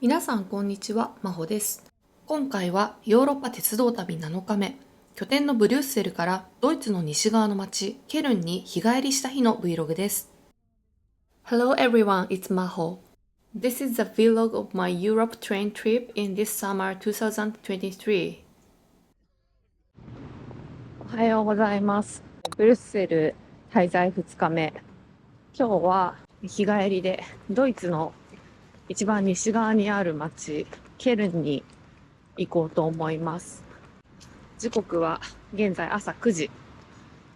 皆さんこんにちは、まほです。今回はヨーロッパ鉄道旅7日目、拠点のブリュッセルからドイツの西側の町ケルンに日帰りした日の Vlog です。Hello everyone, it's Maho. This is the vlog of my Europe train trip in this summer 2023. おはようございます。ブルッセル滞在2日目。今日は日帰りでドイツの一番西側にある町ケルンに行こうと思います。時刻は現在朝9時。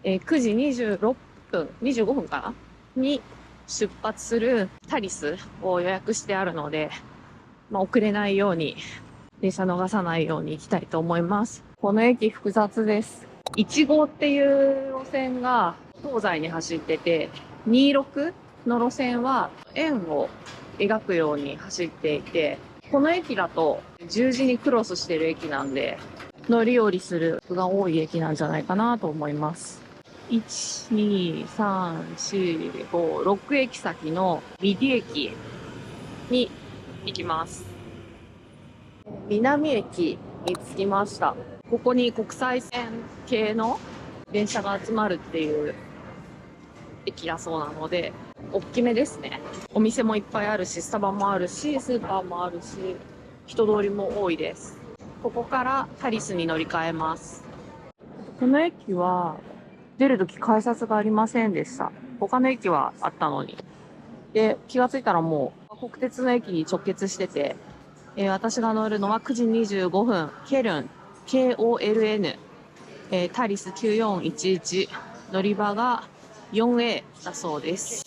9時26分、25分かなに出発するタリスを予約してあるので、遅れないように、電車逃さないように行きたいと思います。この駅複雑です。1号っていう路線が東西に走ってて、26の路線は円を描くように走っていて、この駅だと十字にクロスしてる駅なんで、乗り降りする人が多い駅なんじゃないかなと思います。1、2、3、4、5、6駅先のミディ駅に行きます。南駅に着きました。ここに国際線系の電車が集まるっていう駅だそうなので、大きめですね。お店もいっぱいあるし、スタバもあるし、スーパーもあるし、人通りも多いです。ここからタリスに乗り換えます。この駅は出るとき改札がありませんでした。他の駅はあったのに。で、気がついたらもう国鉄の駅に直結してて、私が乗るのは9時25分、ケルン、KOLN、タリス9411、乗り場が 4A だそうです。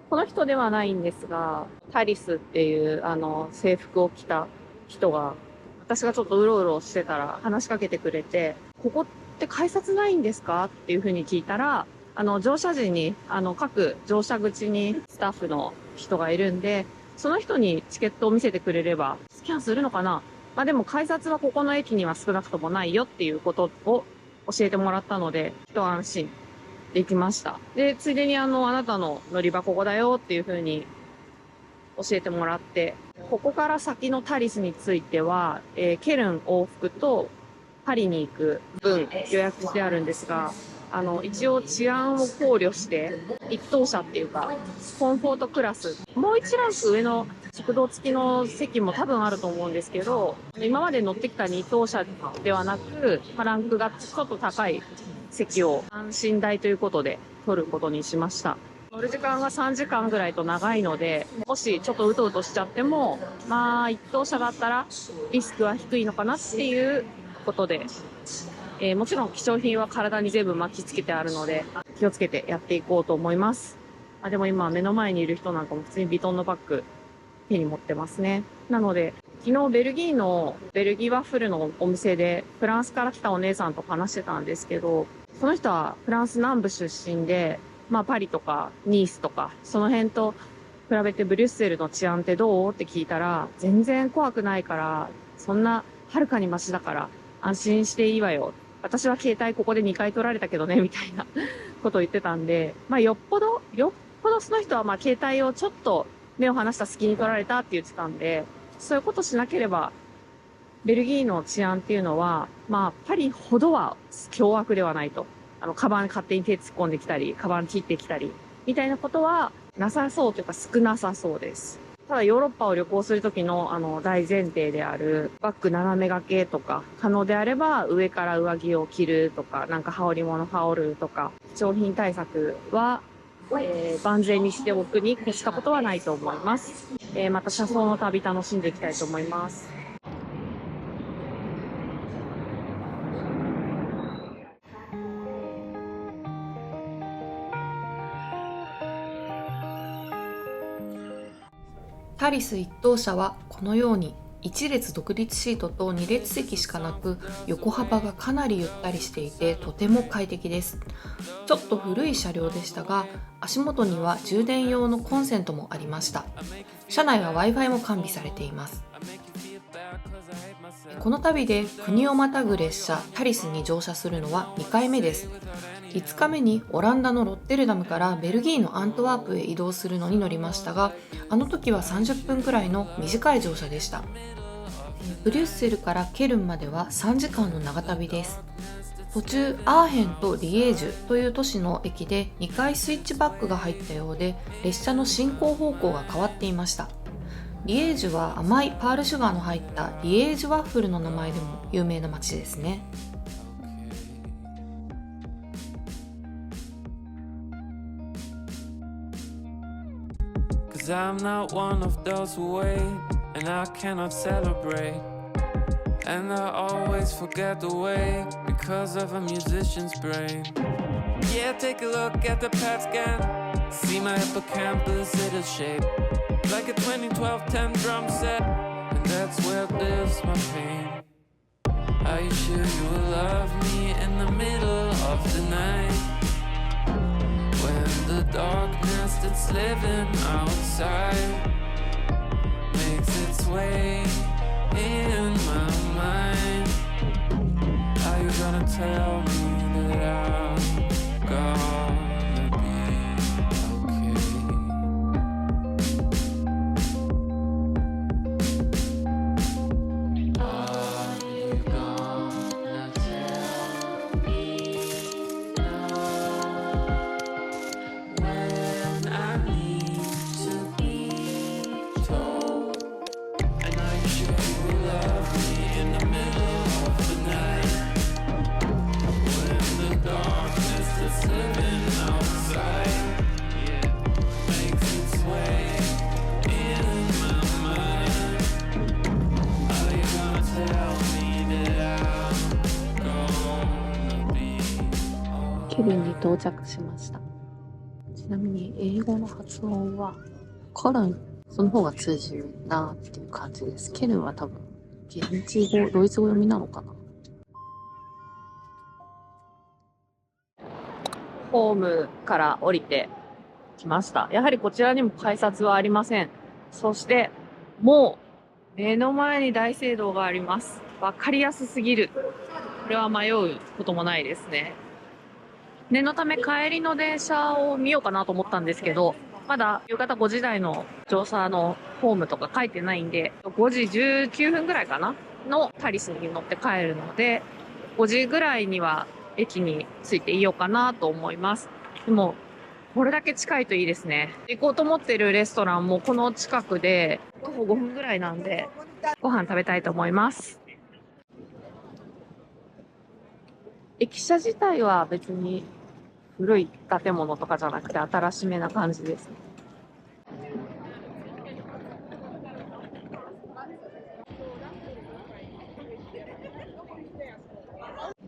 この人ではないんですが、タリスっていう制服を着た人が、私がちょっとうろうろしてたら話しかけてくれて、ここって改札ないんですかっていうふうに聞いたら、乗車時に、各乗車口にスタッフの人がいるんで、その人にチケットを見せてくれれば、スキャンするのかな。でも改札はここの駅には少なくともないよっていうことを教えてもらったので、一安心できました。で、ついでにあなたの乗り場ここだよっていう風に教えてもらって、ここから先のタリスについては、ケルン往復とパリに行く分予約してあるんですが、一応治安を考慮して、一等車っていうか、コンフォートクラス、もう一ランク上の食堂付きの席も多分あると思うんですけど、今まで乗ってきた二等車ではなく、ランクがちょっと高い席を安心台ということで取ることにしました。乗る時間が3時間ぐらいと長いので、もしちょっとうとうとしちゃっても、一等車だったらリスクは低いのかなっていうことで、もちろん貴重品は体に全部巻きつけてあるので、気をつけてやっていこうと思います。でも今目の前にいる人なんかも普通にヴィトンのバッグ手に持ってますね。なので、昨日ベルギーワッフルのお店でフランスから来たお姉さんと話してたんですけど、その人はフランス南部出身で、パリとかニースとか、その辺と比べてブリュッセルの治安ってどうって聞いたら、全然怖くないから、そんなはるかにマシだから安心していいわよ。私は携帯ここで2回取られたけどね、みたいなことを言ってたんで、よっぽどその人は携帯をちょっと目を離した隙に取られたって言ってたんで、そういうことしなければ、ベルギーの治安っていうのは、パリほどは凶悪ではないと。カバン勝手に手突っ込んできたり、カバン切ってきたり、みたいなことはなさそうというか少なさそうです。ただヨーロッパを旅行するときの大前提であるバッグ斜め掛けとか、可能であれば上から上着を着るとか、羽織物羽織るとか、貴重品対策は、万全にしておくに越したことはないと思います。また車窓の旅楽しんでいきたいと思います。タリス一等車はこのように1列独立シートと2列席しかなく、横幅がかなりゆったりしていてとても快適です。ちょっと古い車両でしたが、足元には充電用のコンセントもありました。車内は Wi-Fi も完備されています。この旅で国をまたぐ列車タリスに乗車するのは2回目です。5日目にオランダのロッテルダムからベルギーのアントワープへ移動するのに乗りましたが、あの時は30分くらいの短い乗車でした。ブリュッセルからケルンまでは3時間の長旅です。途中アーヘンとリエージュという都市の駅で2回スイッチバックが入ったようで、列車の進行方向が変わっていました。リエージュは甘いパールシュガーの入ったリエージュワッフルの名前でも有名な街ですね。Cause I'm not one of those who wait, and I cannot celebrate. And I always forget the way because of a musician's brain. Yeah, take a look at the PET scan. See my hippocampus, it is shaped like a 2012 10 drum set, and that's where lives my pain. Are you sure you will love me in the middle of the night? When the darkness that's living outside makes its way in my mind. Are you gonna tell me that I'm gonna be okay? Are you gonna tell me now when I need to be told? And are you sure you will love me in the middle of the night? When the darkness that's living outside, yeah, makes its way in my mind. Are you gonna tell me that I'm gonna be ケルンに到着しました。ちなみに英語の発音はコルン、その方が通じるなっていう感じです。ケルンは多分現地語、ドイツ語読みなのかな。ホームから降りてきました。やはりこちらにも改札はありません。そしてもう目の前に大聖堂があります。わかりやすすぎる。これは迷うこともないですね。念のため帰りの電車を見ようかなと思ったんですけど、まだ夕方5時台の乗車のホームとか書いてないんで、5時19分ぐらいかなのタリスに乗って帰るので、5時ぐらいには駅に着いていようかなと思います。でも、これだけ近いといいですね。行こうと思ってるレストランもこの近くで、徒歩5分ぐらいなんで、ご飯食べたいと思います。駅舎自体は別に古い建物とかじゃなくて新しめな感じですね。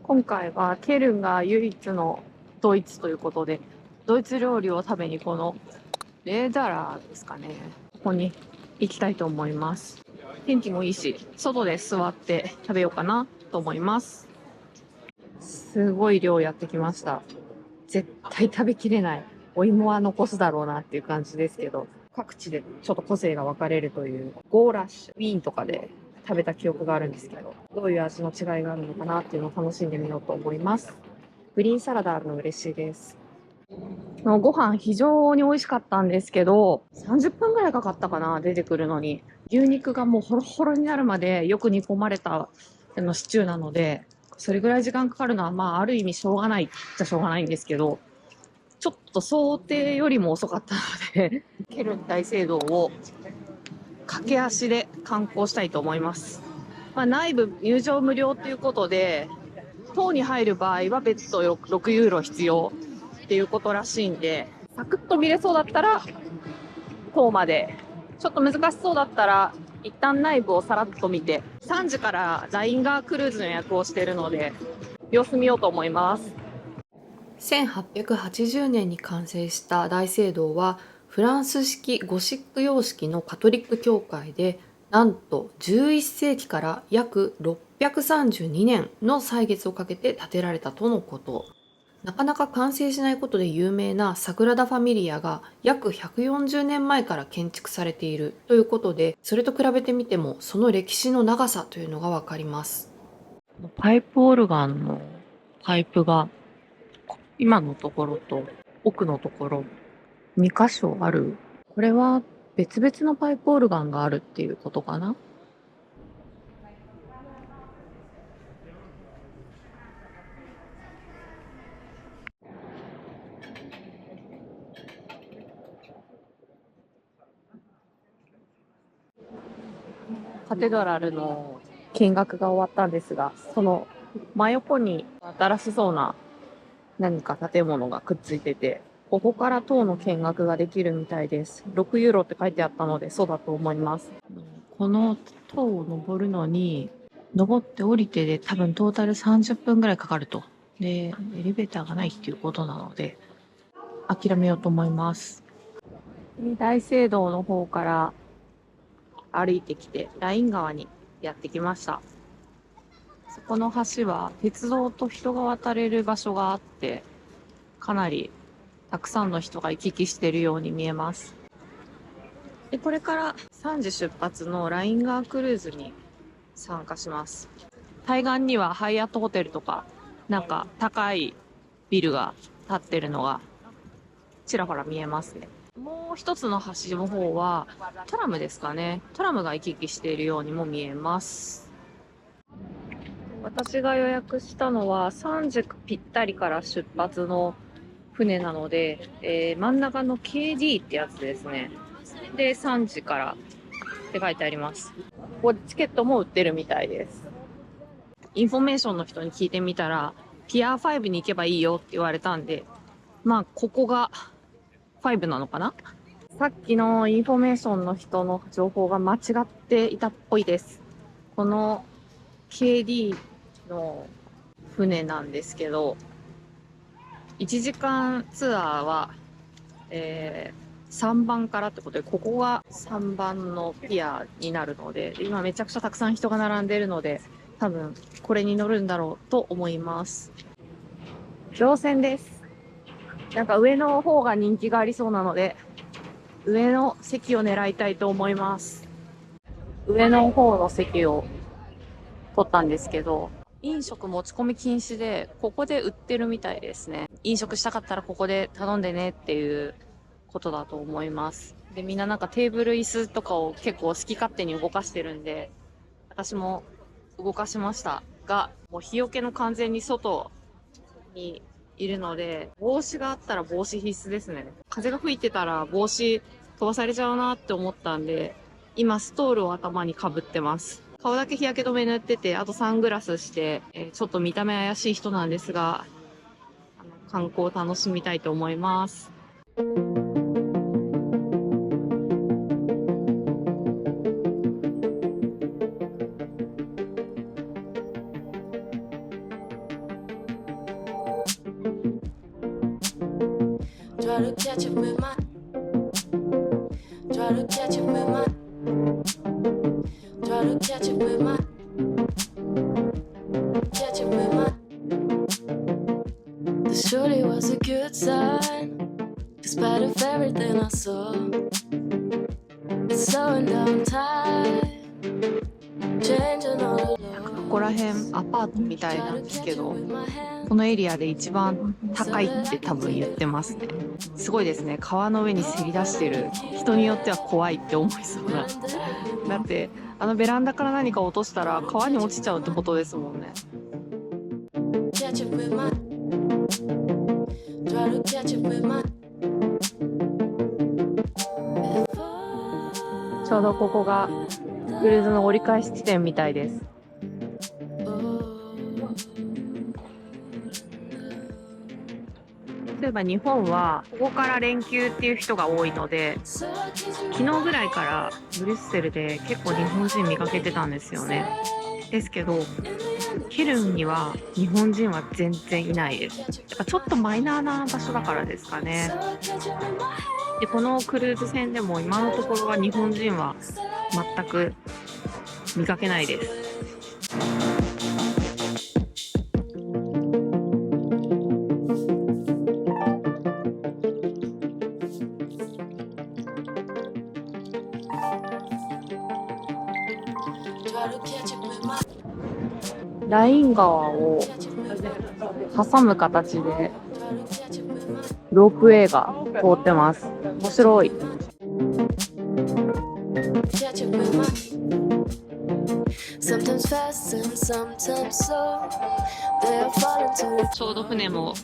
今回はケルンが唯一のドイツということで、ドイツ料理を食べにこのレーダラーですかね。ここに行きたいと思います。天気もいいし、外で座って食べようかなと思います。すごい量やってきました。絶対食べきれない。お芋は残すだろうなっていう感じですけど、各地でちょっと個性が分かれるという、ゴーラッシュ、ウィーンとかで食べた記憶があるんですけど、どういう味の違いがあるのかなっていうのを楽しんでみようと思います。グリーンサラダあるの嬉しいです。ご飯非常に美味しかったんですけど、30分ぐらいかかったかな、出てくるのに。牛肉がもうホロホロになるまでよく煮込まれたシチューなので、それぐらい時間かかるのは、まあ、ある意味しょうがないっちゃしょうがないんですけど、ちょっと想定よりも遅かったので、ケルン大聖堂を駆け足で観光したいと思います。まあ、内部入場無料ということで、塔に入る場合は別途6ユーロ必要っていうことらしいんで、サクッと見れそうだったら塔まで、ちょっと難しそうだったら一旦内部をさらっと見て、3時からラインガークルーズの予約をしているので、様子見ようと思います。1880年に完成した大聖堂はフランス式ゴシック様式のカトリック教会で、なんと11世紀から約632年の歳月をかけて建てられたとのこと。なかなか完成しないことで有名なサグラダ・ファミリアが約140年前から建築されているということで、それと比べてみてもその歴史の長さというのがわかります。パイプオルガンのパイプが今のところと奥のところ2箇所ある。これは別々のパイプオルガンがあるっていうことかな。カテドラルの見学が終わったんですが、その真横に新しそうな何か建物がくっついてて、ここから塔の見学ができるみたいです。6ユーロって書いてあったので、そうだと思います。この塔を登るのに、登って降りてで多分トータル30分ぐらいかかると。で、エレベーターがないっていうことなので、諦めようと思います。大聖堂の方から歩いてきて、ライン川にやってきました。そこの橋は鉄道と人が渡れる場所があって、かなりたくさんの人が行き来しているように見えます。で、これから3時出発のライン川クルーズに参加します。対岸にはハイアットホテルとか、なんか高いビルが建ってるのがちらほら見えますね。もう一つの橋の方はトラムですかね。トラムが行き来しているようにも見えます。私が予約したのは3時ぴったりから出発の船なので、真ん中の KD ってやつですね。で、3時からって書いてあります。ここでチケットも売ってるみたいです。インフォメーションの人に聞いてみたら、ピア5に行けばいいよって言われたんで、まあ、ここが5なのかな。さっきのインフォメーションの人の情報が間違っていたっぽいです。この KD の船なんですけど、1時間ツアーは、3番からってことで、ここが3番のピアになるので、今めちゃくちゃたくさん人が並んでるので、多分これに乗るんだろうと思います。乗船です。なんか上の方が人気がありそうなので、上の席を狙いたいと思います。上の方の席を取ったんですけど、飲食持ち込み禁止で、ここで売ってるみたいですね。飲食したかったらここで頼んでねっていうことだと思います。で、みんななんかテーブル椅子とかを結構好き勝手に動かしてるんで、私も動かしましたが、もう日よけの完全に外にいるので、帽子があったら帽子必須ですね。風が吹いてたら帽子飛ばされちゃうなって思ったんで、今ストールを頭にかぶってます。顔だけ日焼け止め塗ってて、あとサングラスして、ちょっと見た目怪しい人なんですが、観光を楽しみたいと思います。Try to catch up with my Try to catch up with my Try to catch up with my Catch up with my This surely was a good sign Despite of everything I saw It's slowing down time Changing all the ここら辺アパートみたいなんですけど、このエリアで一番高いって多分言ってますね。すごいですね。川の上にせり出してる。人によっては怖いって思いそうな。だってあのベランダから何か落としたら川に落ちちゃうってことですもんね。Catch up with my Try to catch up with my ちょうどここがクルーズの折り返し地点みたいです。例えば日本はここから連休っていう人が多いので、昨日ぐらいからブリュッセルで結構日本人見かけてたんですよね。ですけどケルンには日本人は全然いないです。やっぱちょっとマイナーな場所だからですかね。で、このクルーズ船でも今のところは日本人は全く見かけないです。ライン川を挟む形でロープウェイが通ってます。面白い。Catch up with my sometimes fast and sometimes slow. They're falling to ちょうど船も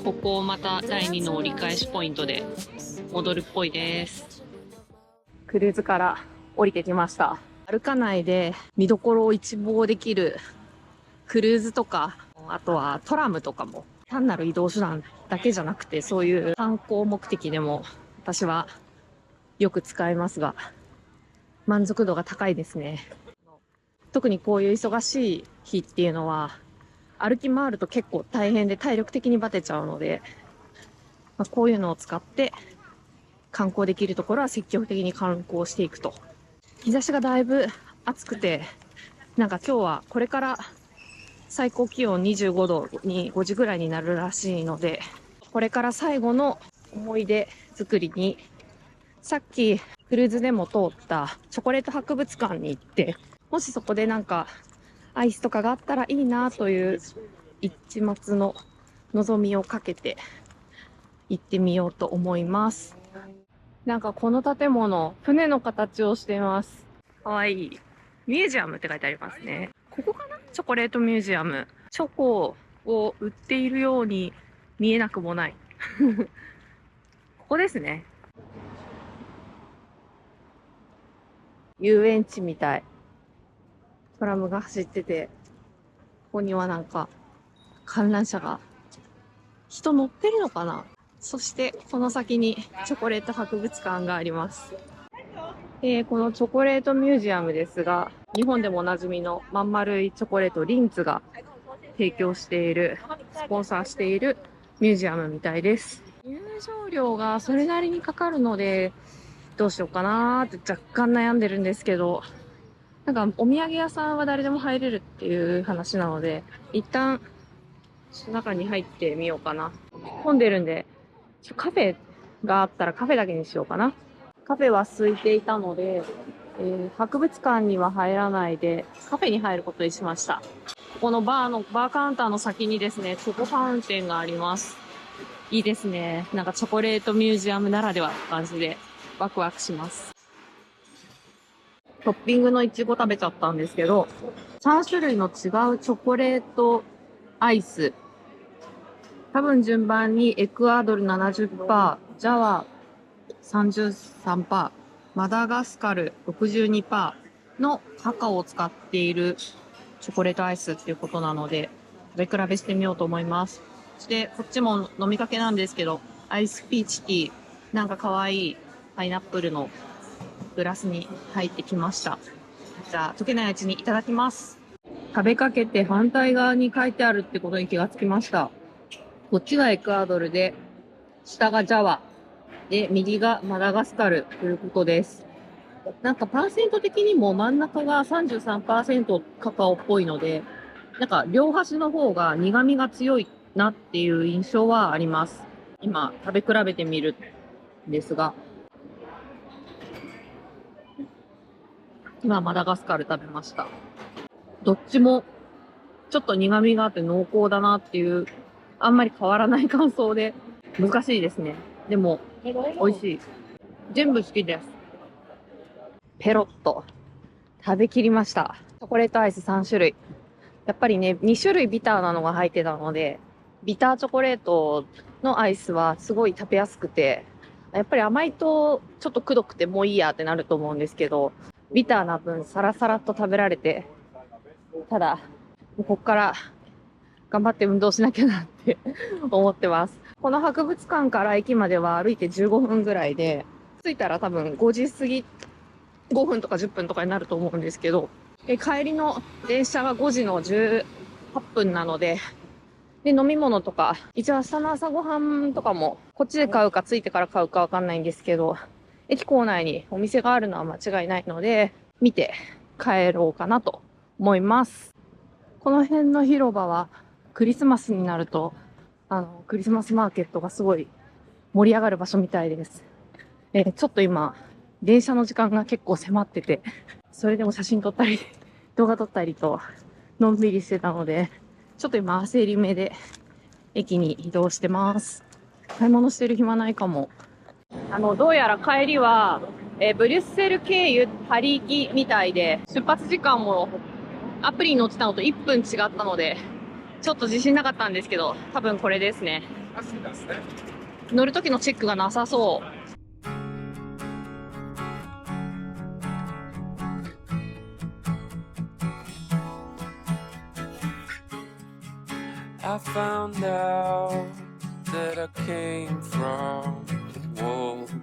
ここをまた第2の折り返しポイントで戻るっぽいです。クルーズから降りてきました。歩かないで見どころを一望できるクルーズとか、あとはトラムとかも単なる移動手段だけじゃなくて、そういう観光目的でも私はよく使いますが、満足度が高いですね。特にこういう忙しい日っていうのは歩き回ると結構大変で体力的にバテちゃうので、こういうのを使って観光できるところは積極的に観光していくと。日差しがだいぶ暑くて、なんか今日はこれから最高気温25度に5時ぐらいになるらしいので、これから最後の思い出作りに、さっきクルーズでも通ったチョコレート博物館に行って、もしそこでなんかアイスとかがあったらいいなという一抹の望みをかけて行ってみようと思います。なんかこの建物、船の形をしています。かわいい。ミュージアムって書いてありますね。ここかな？チョコレートミュージアム。チョコを売っているように見えなくもない。ここですね。遊園地みたい。トラムが走ってて、ここにはなんか観覧車が、人乗ってるのかな？そしてこの先にチョコレート博物館があります。このチョコレートミュージアムですが、日本でもおなじみのまん丸いチョコレートリンツが提供している、スポンサーしているミュージアムみたいです。入場料がそれなりにかかるので、どうしようかなーって若干悩んでるんですけど、なんかお土産屋さんは誰でも入れるっていう話なので、一旦中に入ってみようかな。混んでるんで、カフェがあったらカフェだけにしようかな。カフェは空いていたので、博物館には入らないでカフェに入ることにしました。ここのバーカウンターの先にですね、チョコファウンテンがあります。いいですね。なんかチョコレートミュージアムならではって感じでワクワクします。トッピングのイチゴ食べちゃったんですけど、3種類の違うチョコレートアイス。多分順番にエクアドル 70%、ジャワ 33%、マダガスカル 62% のカカオを使っているチョコレートアイスっていうことなので、食べ比べしてみようと思います。そしてこっちも飲みかけなんですけど、アイスピーチティー、なんか可愛いパイナップルのグラスに入ってきました。じゃあ溶けないうちにいただきます。食べかけて反対側に書いてあるってことに気がつきました。こっちがエクアドルで、下がジャワで、右がマダガスカルということです。なんかパーセント的にも真ん中が 33% カカオっぽいので、なんか両端の方が苦味が強いなっていう印象はあります。今食べ比べてみるんですが、今マダガスカル食べました。どっちもちょっと苦味があって濃厚だなっていう、あんまり変わらない感想で難しいですね。でも美味しい。全部好きです。ペロッと食べきりました。チョコレートアイス3種類。やっぱりね、2種類ビターなのが入ってたので、ビターチョコレートのアイスはすごい食べやすくて、やっぱり甘いとちょっとくどくてもういいやってなると思うんですけど、ビターな分サラサラと食べられて、ただ、こっから頑張って運動しなきゃなって思ってます。この博物館から駅までは歩いて15分ぐらいで、着いたら多分5時過ぎ、5分とか10分とかになると思うんですけど、帰りの電車が5時の18分なので、で、飲み物とか、一応明日の朝ごはんとかも、こっちで買うか着いてから買うかわかんないんですけど、駅構内にお店があるのは間違いないので、見て帰ろうかなと思います。この辺の広場はクリスマスになると、クリスマスマーケットがすごい盛り上がる場所みたいです。ちょっと今、電車の時間が結構迫ってて、それでも写真撮ったり、動画撮ったりと、のんびりしてたので、ちょっと今焦り目で駅に移動してます。買い物してる暇ないかも。どうやら帰りは、ブリュッセル経由パリ行きみたいで、出発時間もアプリに載ってたのと1分違ったので、ちょっと自信なかったんですけど、多分これですね。乗る時のチェックがなさそう。I found out that I came from the wolves.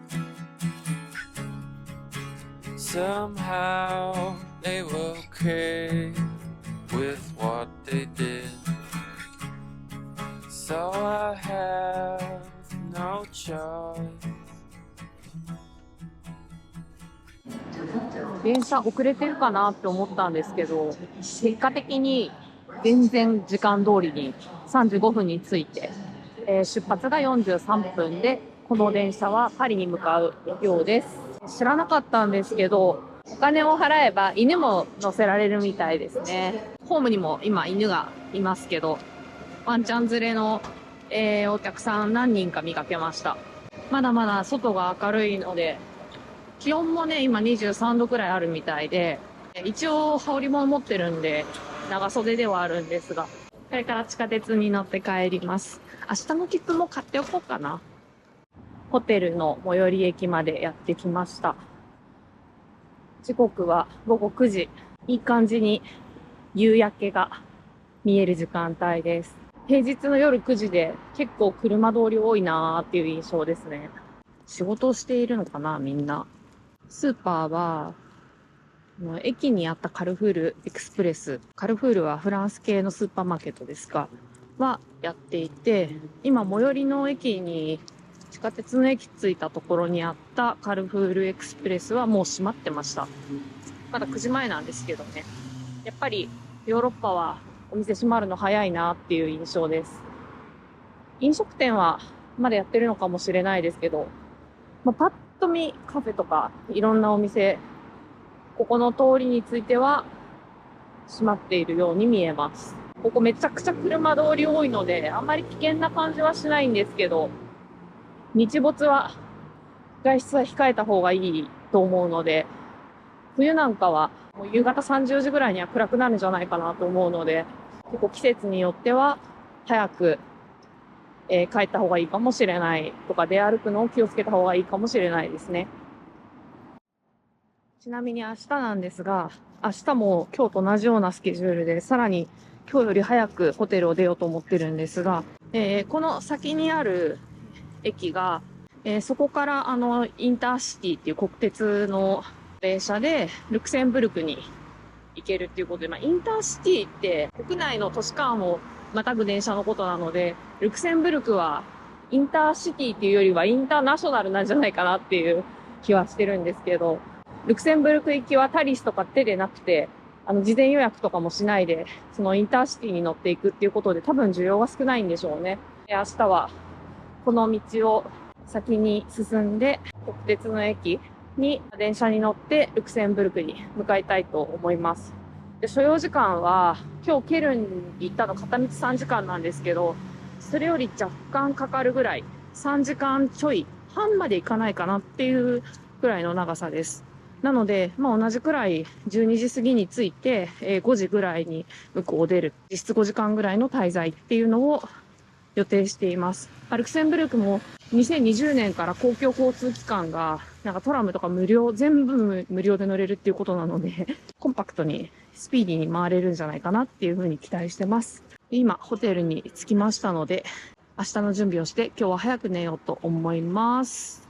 Somehow they were okay with what they did. So I have no choice. 電車遅れてるかなって思ったんですけど、結果的に全然時間通りに35分に着いて、出発が43分で、この電車はパリに向かうようです。知らなかったんですけど、お金を払えば犬も乗せられるみたいですね。ホームにも今犬がいますけど、ワンちゃん連れの、お客さん何人か見かけました。まだまだ外が明るいので、気温もね、今23度くらいあるみたいで、一応羽織も持ってるんで、長袖ではあるんですが、これから地下鉄に乗って帰ります。明日の切符も買っておこうかな。ホテルの最寄り駅までやってきました。時刻は午後9時。いい感じに夕焼けが見える時間帯です。平日の夜9時で結構車通り多いなーっていう印象ですね。仕事をしているのかな、みんな。スーパーは、駅にあったカルフールエクスプレス。カルフールはフランス系のスーパーマーケットですが、はやっていて、今最寄りの駅に、地下鉄の駅着いたところにあったカルフールエクスプレスはもう閉まってました。まだ9時前なんですけどね。やっぱりヨーロッパはお店閉まるの早いなっていう印象です。飲食店はまだやってるのかもしれないですけど、パッと見カフェとかいろんなお店、ここの通りについては閉まっているように見えます。ここめちゃくちゃ車通り多いので、あんまり危険な感じはしないんですけど、日没は外出は控えた方がいいと思うので、冬なんかはもう夕方30時ぐらいには暗くなるんじゃないかなと思うので、結構季節によっては早く、帰った方がいいかもしれないとか、出歩くのを気をつけた方がいいかもしれないですね。ちなみに明日なんですが、明日も今日と同じようなスケジュールで、さらに今日より早くホテルを出ようと思ってるんですが、この先にある駅が、そこからインターシティっていう国鉄の電車でルクセンブルクに行けるっていうことで、インターシティって国内の都市間をまたぐ電車のことなので、ルクセンブルクはインターシティっていうよりはインターナショナルなんじゃないかなっていう気はしてるんですけど、ルクセンブルク行きはタリスとか手でなくて、事前予約とかもしないで、そのインターシティに乗っていくっていうことで多分需要が少ないんでしょうね。明日はこの道を先に進んで、国鉄の駅に電車に乗ってルクセンブルクに向かいたいと思います。で、所要時間は今日ケルンに行ったの片道3時間なんですけど、それより若干かかるぐらい、3時間ちょい半まで行かないかなっていうくらいの長さです。なので、同じくらい12時過ぎに着いて、5時ぐらいに向こうを出る。実質5時間ぐらいの滞在っていうのを予定しています。ルクセンブルクも2020年から公共交通機関が、トラムとか全部無料で乗れるっていうことなので、コンパクトにスピーディーに回れるんじゃないかなっていうふうに期待してます。今、ホテルに着きましたので、明日の準備をして今日は早く寝ようと思います。